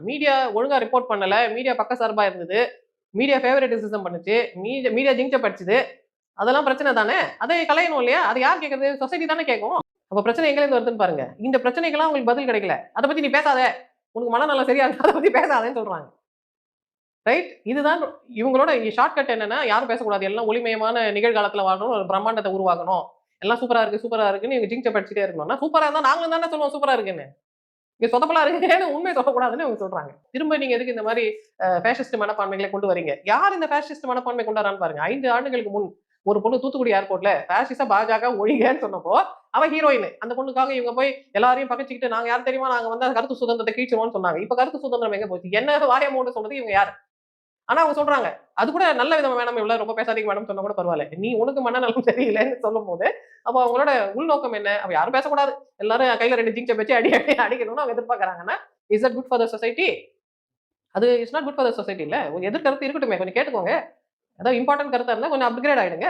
Media ஒழுங்கா report பண்ணல, media பக்கசார்பா இருந்தது, மீடியா ஃபேவரட்டிசிசம் பண்ணுச்சு, மீடியா ஜிங்ச படிச்சது. அதெல்லாம் பிரச்சனை தானே! அதை களையணும் இல்லையா? அது யார் கேட்கறது? சொசைட்டி தானே கேட்கும். அப்ப பிரச்சனை எங்கேருந்து வருதுன்னு பாருங்க. இந்த பிரச்சனைக்கெல்லாம் உங்களுக்கு பதில் கிடைக்கல. அத பத்தி நீ பேசாத. உனக்கு மனநலம் சரியா இல்ல. அத பத்தி பேசாதன்னு சொல்றாங்க. ரைட்? இதுதான் இவங்களோட ஷார்ட்கட் என்னன்னா, யாரும் பேசக்கூடாது. எல்லாம் ஒளிமயமான நிகழ்காலத்துல வாழணும். ஒரு பிரம்மாண்டத்த உருவாக்கணும். எல்லாம் சூப்பரா இருக்கு, சூப்பரா இருக்குன்னு இவங்க ஜிங்ச படிச்சுட்டே இருக்கணும்னா, சூப்பரா இருந்தா நாங்களும் தானே சொல்லுவோம் சூப்பரா இருக்குன்னு. இங்க சொதப்பலா இருக்குன்னு உண்மைய சொல்லக்கூடாதுன்னு அவங்க சொல்றாங்க. திரும்ப நீங்க எதுக்கு இந்த மாரி பேசிஸ்ட் மனப்பான்மைகளை கொண்டு வரீங்க? யார் இந்த பேசிஸ்ட் மனப்பான்மை கொண்டு வரான்னு பாருங்க. 5 ஆண்டுகளுக்கு முன் ஒரு பொண்ணு தூத்துக்குடி ஏர்போர்ட்ல பாசிச பாஜக ஒழிகன்னு சொன்னப்போ, அவ ஹீரோயின். அந்த பொண்ணுக்காக இவங்க போய் எல்லாரையும் பகச்சுக்கிட்டு நாங்க யார் தெரியுமா? நாங்க வந்து கருத்து சுதந்திரத்த கிழிச்சிருவோம்னு சொன்னாங்க. இப்ப கருத்து சுதந்திரம் எங்க போச்சு? என்ன வாய மூட சொன்னது இவங்க யாரு? ஆனா அவங்க சொல்றாங்க. அது கூட நல்ல விதமா வேணாம் இவ்வளவு ரொம்ப பேசாதீங்க மேடம் சொன்னா கூட பரவாயில்ல. நீ உனக்கு மனநலம் சரியில்லைன்னு சொல்லும்போது, அப்ப அவங்களோட உள்நோக்கம் என்ன? அப்ப யாரும் பேசக்கூடாது. எல்லாரும் கையில 2 ஜிங்ச வச்சு அடி அடி அடிக்கணும்னு அவங்க எதிர்பார்க்கறாங்கன்னா, is that good for the society? அது is not good for the society இல்ல. ஒரு எதிர் கருத்து இருக்கட்டுமே கொஞ்சம் கேட்டுக்கோங்க. ஏதாவது இம்பார்ட்டன்ட் கருத்தா இருந்தா கொஞ்சம் அப்கிரேட் ஆயிடுங்க.